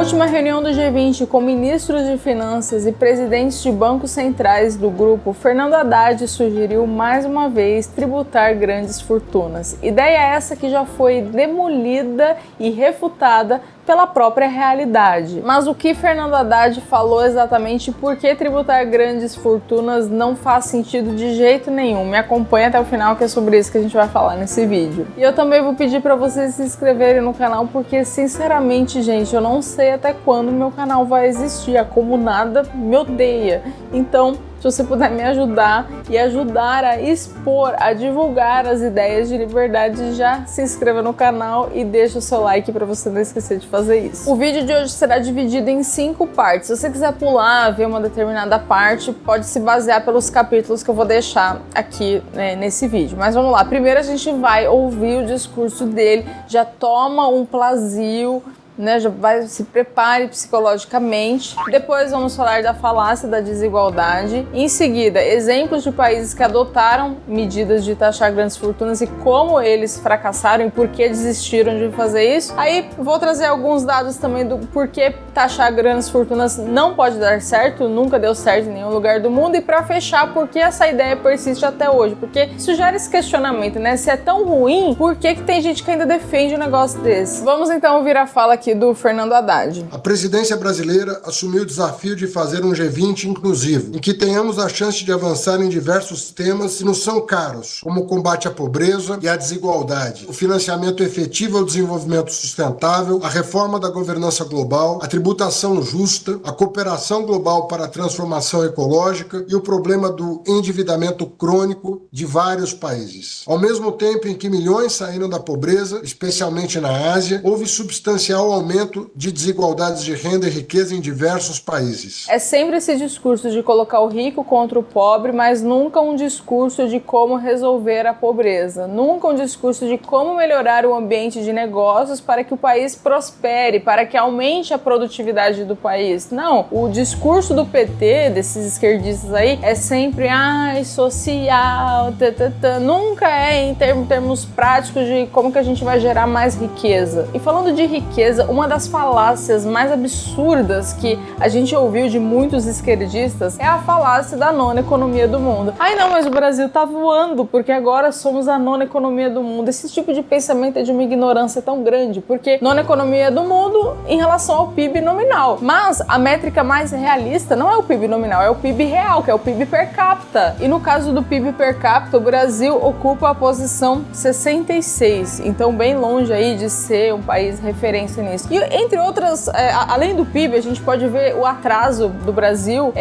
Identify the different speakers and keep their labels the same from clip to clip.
Speaker 1: última reunião do G20 com ministros de finanças e presidentes de bancos centrais do grupo, Fernando Haddad sugeriu mais uma vez tributar grandes fortunas. Ideia essa que já foi demolida e refutada pela própria realidade. Mas o que Fernando Haddad falou exatamente por que tributar grandes fortunas não faz sentido de jeito nenhum? Me acompanha até o final que é sobre isso que a gente vai falar nesse vídeo. E eu também vou pedir para vocês se inscreverem no canal porque, sinceramente, gente, eu não sei até quando meu canal vai existir. A comunada me odeia. Então, se você puder me ajudar e ajudar a expor, a divulgar as ideias de liberdade, já se inscreva no canal e deixa o seu like para você não esquecer de fazer isso. O vídeo de hoje será dividido em 5 partes. Se você quiser pular, ver uma determinada parte, pode se basear pelos capítulos que eu vou deixar aqui, né, nesse vídeo. Mas vamos lá. Primeiro a gente vai ouvir o discurso dele, já toma um Plasil, né, já vai, se prepare psicologicamente. Depois vamos falar da falácia da desigualdade. Em seguida, exemplos de países que adotaram medidas de taxar grandes fortunas e como eles fracassaram e por que desistiram de fazer isso. Aí vou trazer alguns dados também do porquê taxar grandes fortunas não pode dar certo, nunca deu certo em nenhum lugar do mundo. E para fechar, por que essa ideia persiste até hoje? Porque isso gera esse questionamento, né? Se é tão ruim, por que tem gente que ainda defende um negócio desse? Vamos então ouvir a fala aqui do Fernando Haddad.
Speaker 2: A presidência brasileira assumiu o desafio de fazer um G20 inclusivo, em que tenhamos a chance de avançar em diversos temas que nos são caros, como o combate à pobreza e à desigualdade, o financiamento efetivo ao desenvolvimento sustentável, a reforma da governança global, a tributação justa, a cooperação global para a transformação ecológica e o problema do endividamento crônico de vários países. Ao mesmo tempo em que milhões saíram da pobreza, especialmente na Ásia, houve substancial aumento de desigualdades de renda e riqueza em diversos países.
Speaker 1: É sempre esse discurso de colocar o rico contra o pobre, mas nunca um discurso de como resolver a pobreza. Nunca um discurso de como melhorar o ambiente de negócios para que o país prospere, para que aumente a produtividade do país. Não, o discurso do PT, desses esquerdistas aí, é sempre social, nunca é em termos práticos de como que a gente vai gerar mais riqueza. E falando de riqueza, uma das falácias mais absurdas que a gente ouviu de muitos esquerdistas é a falácia da nona economia do mundo. Ai não, mas o Brasil tá voando porque agora somos a nona economia do mundo. Esse tipo de pensamento é de uma ignorância tão grande, porque nona economia do mundo em relação ao PIB nominal. Mas a métrica mais realista não é o PIB nominal, é o PIB real, que é o PIB per capita. E no caso do PIB per capita, o Brasil ocupa a posição 66, então bem longe aí de ser um país referência nisso. E entre outras, além do PIB, a gente pode ver o atraso do Brasil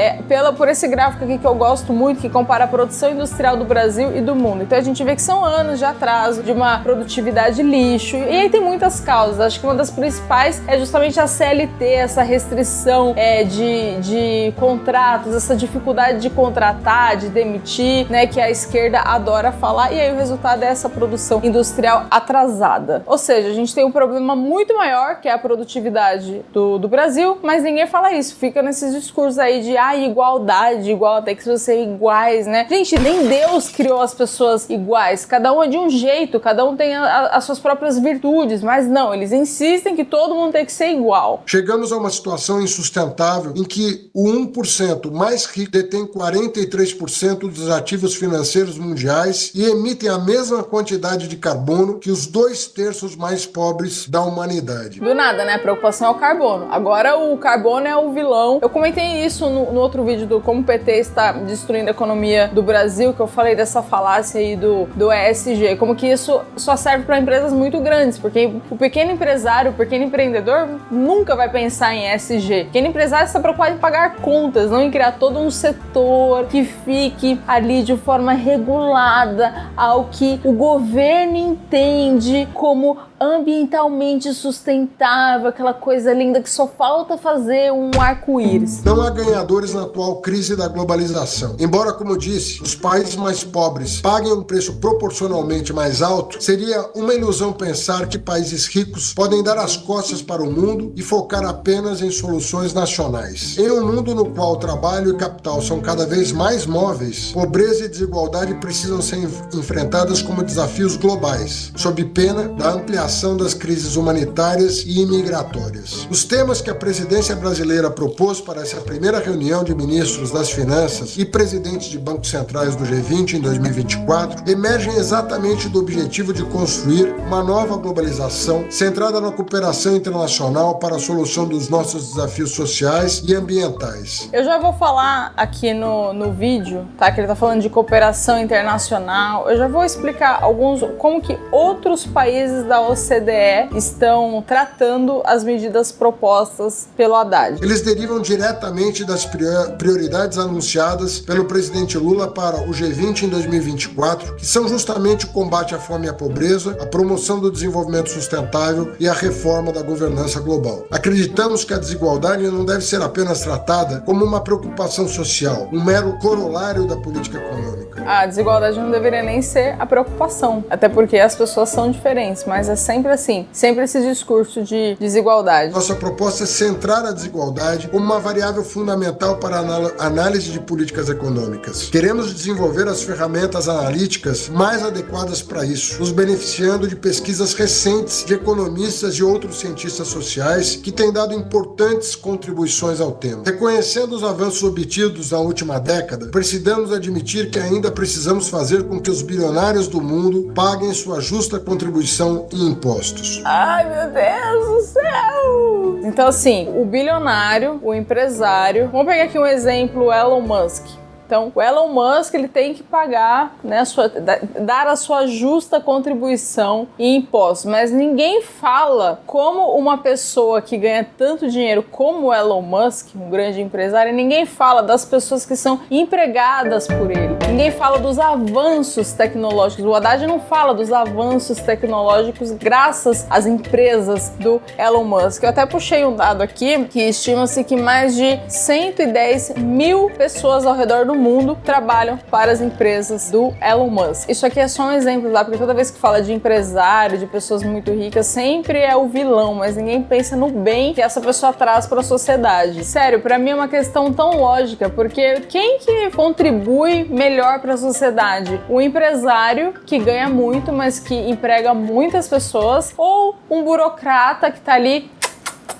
Speaker 1: por esse gráfico aqui que eu gosto muito, que compara a produção industrial do Brasil e do mundo. Então a gente vê que são anos de atraso, de uma produtividade lixo. E aí tem muitas causas. Acho que uma das principais é justamente a CLT, essa restrição de contratos, essa dificuldade de contratar, de demitir, né, que a esquerda adora falar. E aí o resultado é essa produção industrial atrasada. Ou seja, a gente tem um problema muito maior, que é a produtividade do Brasil, mas ninguém fala isso, fica nesses discursos aí de igualdade, tem que ser iguais, né? Gente, nem Deus criou as pessoas iguais, cada um é de um jeito, cada um tem as suas próprias virtudes, mas não, eles insistem que todo mundo tem que ser igual.
Speaker 2: Chegamos a uma situação insustentável em que o 1% mais rico detém 43% dos ativos financeiros mundiais e emitem a mesma quantidade de carbono que os 2/3 mais pobres da humanidade.
Speaker 1: Do nada, né? A preocupação é o carbono. Agora o carbono é o vilão. Eu comentei isso no outro vídeo do como o PT está destruindo a economia do Brasil, que eu falei dessa falácia aí do ESG, como que isso só serve para empresas muito grandes, porque o pequeno empresário, o pequeno empreendedor nunca vai pensar em ESG. O pequeno empresário está preocupado em pagar contas, não em criar todo um setor que fique ali de forma regulada ao que o governo entende como ambientalmente sustentável, aquela coisa linda que só falta fazer um arco-íris.
Speaker 2: Não há ganhadores na atual crise da globalização. Embora, como disse, os países mais pobres paguem um preço proporcionalmente mais alto, seria uma ilusão pensar que países ricos podem dar as costas para o mundo e focar apenas em soluções nacionais. Em um mundo no qual trabalho e capital são cada vez mais móveis, pobreza e desigualdade precisam ser enfrentadas como desafios globais, sob pena da ampliação superação das crises humanitárias e imigratórias. Os temas que a presidência brasileira propôs para essa primeira reunião de ministros das Finanças e presidentes de bancos centrais do G20 em 2024 emergem exatamente do objetivo de construir uma nova globalização centrada na cooperação internacional para a solução dos nossos desafios sociais e ambientais.
Speaker 1: Eu já vou falar aqui no vídeo, tá? Que ele tá falando de cooperação internacional. Eu já vou explicar como que outros países da OCDE estão tratando as medidas propostas pelo Haddad.
Speaker 2: Eles derivam diretamente das prioridades anunciadas pelo presidente Lula para o G20 em 2024, que são justamente o combate à fome e à pobreza, a promoção do desenvolvimento sustentável e a reforma da governança global. Acreditamos que a desigualdade não deve ser apenas tratada como uma preocupação social, um mero corolário da política econômica.
Speaker 1: A desigualdade não deveria nem ser a preocupação, até porque as pessoas são diferentes, mas é sempre assim, sempre esse discurso de desigualdade.
Speaker 2: Nossa proposta é centrar a desigualdade como uma variável fundamental para a análise de políticas econômicas. Queremos desenvolver as ferramentas analíticas mais adequadas para isso, nos beneficiando de pesquisas recentes de economistas e outros cientistas sociais que têm dado importantes contribuições ao tema. Reconhecendo os avanços obtidos na última década, precisamos admitir que ainda precisamos fazer com que os bilionários do mundo paguem sua justa contribuição em impostos.
Speaker 1: Ai, meu Deus do céu! Então, assim, o bilionário, o empresário... Vamos pegar aqui um exemplo, o Elon Musk. Então, o Elon Musk ele tem que pagar, né, dar a sua justa contribuição em impostos, mas ninguém fala como uma pessoa que ganha tanto dinheiro como o Elon Musk, um grande empresário, ninguém fala das pessoas que são empregadas por ele, ninguém fala dos avanços tecnológicos. O Haddad não fala dos avanços tecnológicos graças às empresas do Elon Musk. Eu até puxei um dado aqui que estima-se que mais de 110 mil pessoas ao redor do mundo trabalham para as empresas do Elon Musk. Isso aqui é só um exemplo, tá? Porque toda vez que fala de empresário, de pessoas muito ricas, sempre é o vilão, mas ninguém pensa no bem que essa pessoa traz para a sociedade. Sério, para mim é uma questão tão lógica, porque quem que contribui melhor para a sociedade? O empresário que ganha muito, mas que emprega muitas pessoas, ou um burocrata que tá ali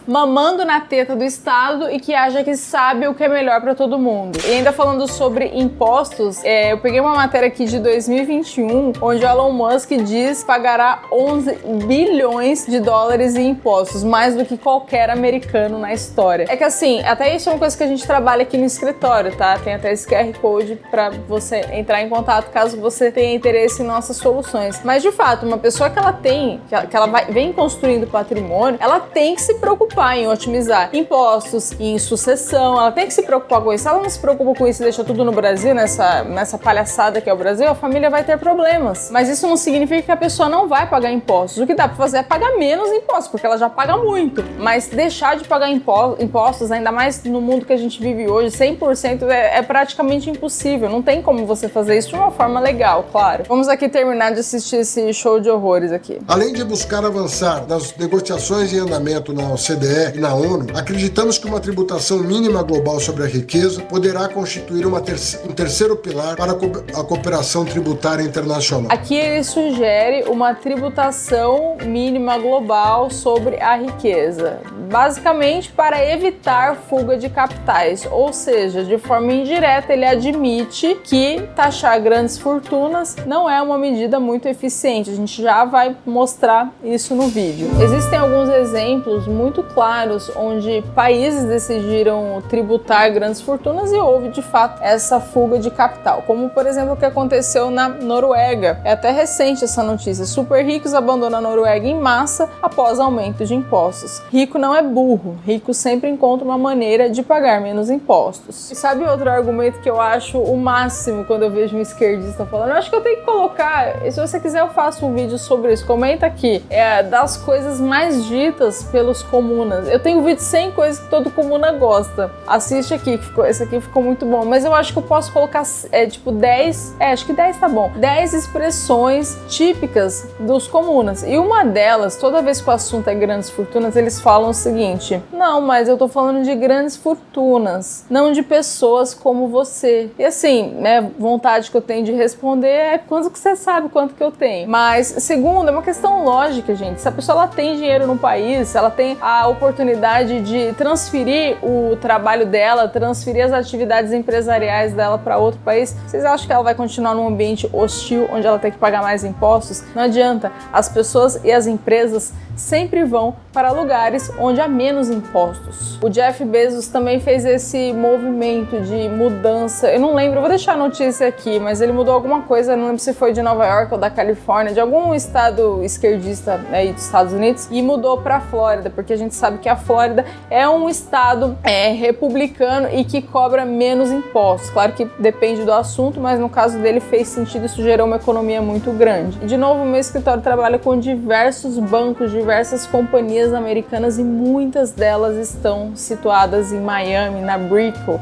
Speaker 1: mamando na teta do Estado e que acha que sabe o que é melhor para todo mundo. E ainda falando sobre impostos, eu peguei uma matéria aqui de 2021, onde o Elon Musk diz que pagará 11 bilhões de dólares em impostos, mais do que qualquer americano na história. É que assim, até isso é uma coisa que a gente trabalha aqui no escritório, tá? Tem até esse QR Code para você entrar em contato caso você tenha interesse em nossas soluções. Mas de fato, uma pessoa que ela vem construindo patrimônio, ela tem que se preocupar em otimizar impostos, em sucessão, ela tem que se preocupar com isso. Se ela não se preocupa com isso e deixa tudo no Brasil, nessa palhaçada que é o Brasil, a família vai ter problemas. Mas isso não significa que a pessoa não vai pagar impostos. O que dá pra fazer é pagar menos impostos, porque ela já paga muito. Mas deixar de pagar impostos, ainda mais no mundo que a gente vive hoje, 100% é praticamente impossível. Não tem como você fazer isso de uma forma legal, claro. Vamos aqui terminar de assistir esse show de horrores aqui.
Speaker 2: Além de buscar avançar nas negociações em andamento na OCDE e na ONU, acreditamos que uma tributação mínima global sobre a riqueza poderá constituir um terceiro pilar para a cooperação tributária internacional.
Speaker 1: Aqui ele sugere uma tributação mínima global sobre a riqueza, basicamente para evitar fuga de capitais, ou seja, de forma indireta ele admite que taxar grandes fortunas não é uma medida muito eficiente. A gente já vai mostrar isso no vídeo. Existem alguns exemplos muito claros onde países decidiram tributar grandes fortunas e houve de fato essa fuga de capital, como por exemplo o que aconteceu na Noruega. É até recente essa notícia: super ricos abandonam a Noruega em massa após aumento de impostos. Rico não é burro, rico sempre encontra uma maneira de pagar menos impostos. E sabe outro argumento que eu acho o máximo quando eu vejo um esquerdista falando? Eu acho que eu tenho que colocar, e se você quiser eu faço um vídeo sobre isso, comenta aqui, das coisas mais ditas pelos comunistas comunas. Eu tenho vídeo 100 coisas que todo comuna gosta. Assiste aqui, esse aqui ficou muito bom. Mas eu acho que eu posso colocar, tipo, 10... acho que 10 tá bom. 10 expressões típicas dos comunas. E uma delas, toda vez que o assunto é grandes fortunas, eles falam o seguinte: não, mas eu tô falando de grandes fortunas, não de pessoas como você. E assim, né, vontade que eu tenho de responder é quanto que você sabe quanto que eu tenho. Mas, segundo, é uma questão lógica, gente. Se a pessoa ela tem dinheiro no país, ela tem a oportunidade de transferir o trabalho dela, transferir as atividades empresariais dela para outro país, vocês acham que ela vai continuar num ambiente hostil, onde ela tem que pagar mais impostos? Não adianta. As pessoas e as empresas sempre vão para lugares onde há menos impostos. O Jeff Bezos também fez esse movimento de mudança. Eu não lembro, eu vou deixar a notícia aqui, mas ele mudou alguma coisa, não lembro se foi de Nova York ou da Califórnia, de algum estado esquerdista aí dos Estados Unidos, e mudou para a Flórida, porque a gente sabe que a Flórida é um estado republicano e que cobra menos impostos. Claro que depende do assunto, mas no caso dele fez sentido, isso gerou uma economia muito grande. E de novo, o meu escritório trabalha com diversos bancos, diversas companhias americanas e muitas delas estão situadas em Miami, na Brickell.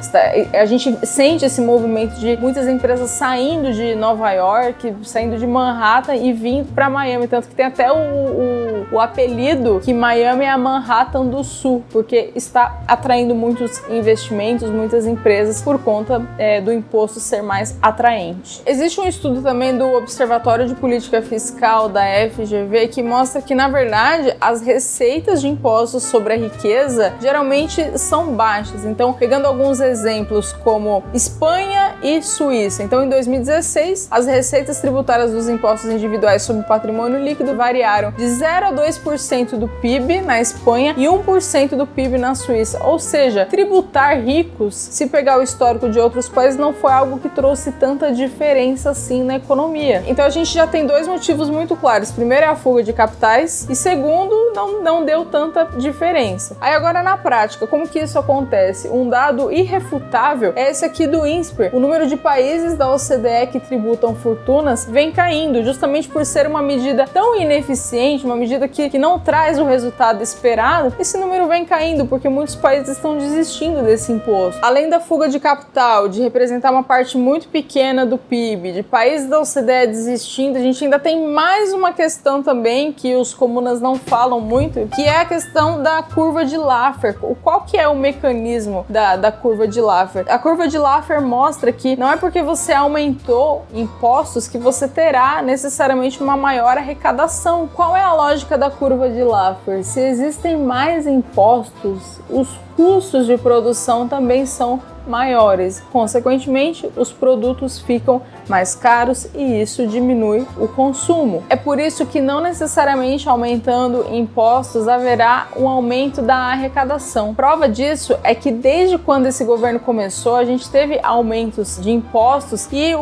Speaker 1: A gente sente esse movimento de muitas empresas saindo de Nova York, saindo de Manhattan e vindo para Miami, tanto que tem até o apelido que Miami é a Manhattan do Sul, porque está atraindo muitos investimentos, muitas empresas por conta do imposto ser mais atraente. Existe um estudo também do Observatório de Política Fiscal da FGV que mostra que, na verdade, as receitas de impostos sobre a riqueza geralmente são baixas. Então, pegando alguns exemplos como Espanha e Suíça. Então, em 2016, as receitas tributárias dos impostos individuais sobre o patrimônio líquido variaram de 0 a 2% do PIB na Espanha e 1% do PIB na Suíça. Ou seja, tributar ricos, se pegar o histórico de outros países, não foi algo que trouxe tanta diferença assim na economia. Então, a gente já tem dois motivos muito claros. Primeiro é a fuga de capitais e segundo, não deu tanta diferença. Aí agora na prática, como que isso acontece? Um dado irrefutável é esse aqui do INSPER. O número de países da OCDE que tributam fortunas vem caindo, justamente por ser uma medida tão ineficiente, uma medida que não traz o resultado esperado. Esse número vem caindo porque muitos países estão desistindo desse imposto. Além da fuga de capital, de representar uma parte muito pequena do PIB, de países da OCDE desistindo, a gente ainda tem mais uma questão também que os comunas não falam muito, que é a questão da curva de Laffer. Qual que é o mecanismo da curva de Laffer? A curva de Laffer mostra que não é porque você aumentou impostos que você terá necessariamente uma maior arrecadação. Qual é a lógica da curva de Laffer? Se existem mais impostos, os custos de produção também são maiores. Consequentemente, os produtos ficam mais caros e isso diminui o consumo. É por isso que não necessariamente aumentando impostos haverá um aumento da arrecadação. Prova disso é que desde quando esse governo começou, a gente teve aumentos de impostos e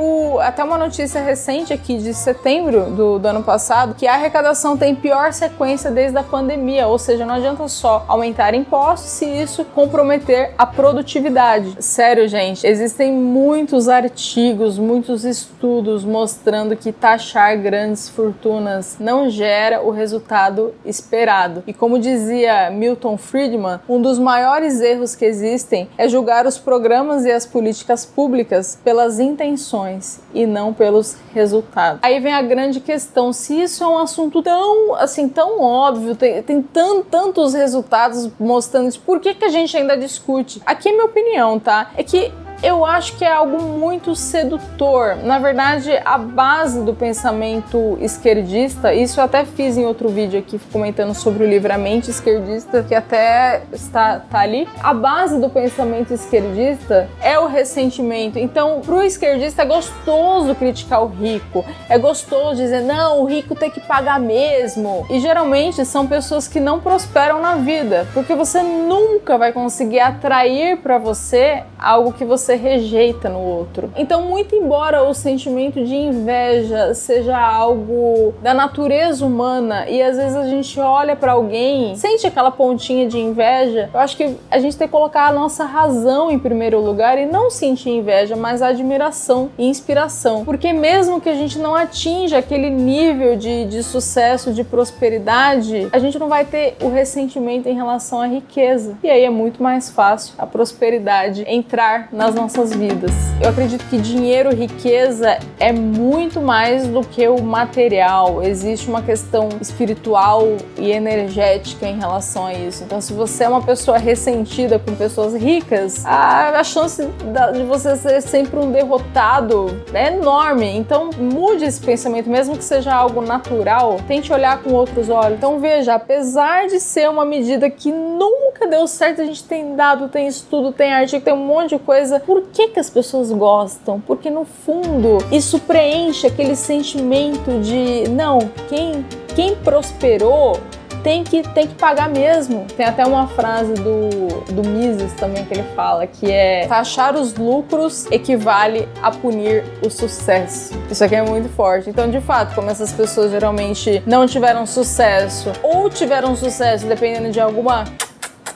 Speaker 1: até uma notícia recente aqui de setembro do ano passado, que a arrecadação tem pior sequência desde a pandemia, ou seja, não adianta só aumentar impostos se isso comprometer a produtividade. Sério, gente, existem muitos artigos, muitos estudos mostrando que taxar grandes fortunas não gera o resultado esperado. E como dizia Milton Friedman, um dos maiores erros que existem é julgar os programas e as políticas públicas pelas intenções e não pelos resultados. Aí vem a grande questão, se isso é um assunto tão óbvio, tem tantos resultados mostrando isso, por que a gente ainda discute? Aqui é minha opinião, tá? É que eu acho que é algo muito sedutor. Na verdade, a base do pensamento esquerdista, isso eu até fiz em outro vídeo aqui comentando sobre o livro A Mente Esquerdista, que até tá ali. A base do pensamento esquerdista é o ressentimento. Então, pro esquerdista é gostoso criticar o rico, é gostoso dizer, não, o rico tem que pagar mesmo. E geralmente são pessoas que não prosperam na vida, porque você nunca vai conseguir atrair para você algo que você você rejeita no outro. Então, muito embora o sentimento de inveja seja algo da natureza humana e às vezes a gente olha pra alguém, sente aquela pontinha de inveja, eu acho que a gente tem que colocar a nossa razão em primeiro lugar e não sentir inveja, mas admiração e inspiração. Porque mesmo que a gente não atinja aquele nível de sucesso, de prosperidade, a gente não vai ter o ressentimento em relação à riqueza. E aí é muito mais fácil a prosperidade entrar nas nossas vidas. Eu acredito que dinheiro, riqueza é muito mais do que o material. Existe uma questão espiritual e energética em relação a isso. Então, se você é uma pessoa ressentida com pessoas ricas, a chance de você ser sempre um derrotado é enorme. Então, mude esse pensamento, mesmo que seja algo natural, tente olhar com outros olhos. Então, veja, apesar de ser uma medida que nunca deu certo, a gente tem dado, tem estudo, tem artigo, tem um monte de coisa. Por que as pessoas gostam? Porque no fundo isso preenche aquele sentimento de não, quem prosperou tem que pagar mesmo. Tem até uma frase do Mises também que ele fala, que é: taxar os lucros equivale a punir o sucesso. Isso aqui é muito forte. Então, de fato, como essas pessoas geralmente não tiveram sucesso ou tiveram sucesso dependendo de alguma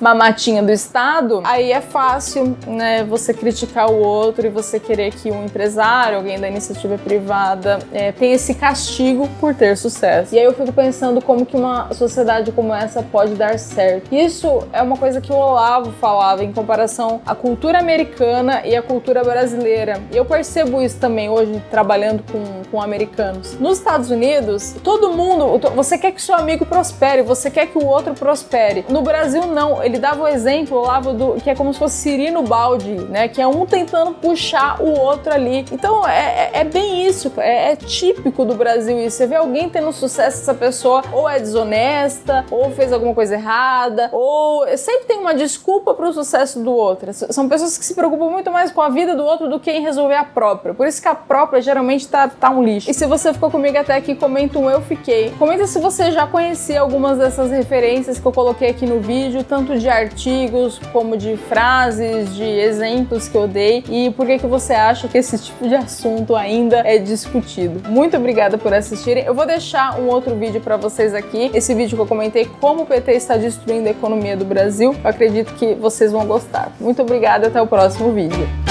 Speaker 1: mamatinha do Estado, aí é fácil, né, você criticar o outro e você querer que um empresário, alguém da iniciativa privada, tenha esse castigo por ter sucesso. E aí eu fico pensando como que uma sociedade como essa pode dar certo. Isso é uma coisa que o Olavo falava em comparação à cultura americana e à cultura brasileira. E eu percebo isso também hoje, trabalhando com americanos. Nos Estados Unidos, todo mundo, você quer que seu amigo prospere, você quer que o outro prospere. No Brasil, não. Ele dava o exemplo, Olavo, que é como se fosse siri no balde, né? Que é um tentando puxar o outro ali. Então, é bem isso. É típico do Brasil isso. Você vê alguém tendo sucesso, essa pessoa ou é desonesta, ou fez alguma coisa errada, ou sempre tem uma desculpa pro sucesso do outro. São pessoas que se preocupam muito mais com a vida do outro do que em resolver a própria. Por isso que a própria geralmente tá um lixo. E se você ficou comigo até aqui, comenta um eu fiquei. Comenta se você já conhecia algumas dessas referências que eu coloquei aqui no vídeo, tanto de artigos, como de frases, de exemplos que eu dei, e por que você acha que esse tipo de assunto ainda é discutido. Muito obrigada por assistirem. Eu vou deixar um outro vídeo para vocês aqui, esse vídeo que eu comentei como o PT está destruindo a economia do Brasil. Eu acredito que vocês vão gostar. Muito obrigada, até o próximo vídeo.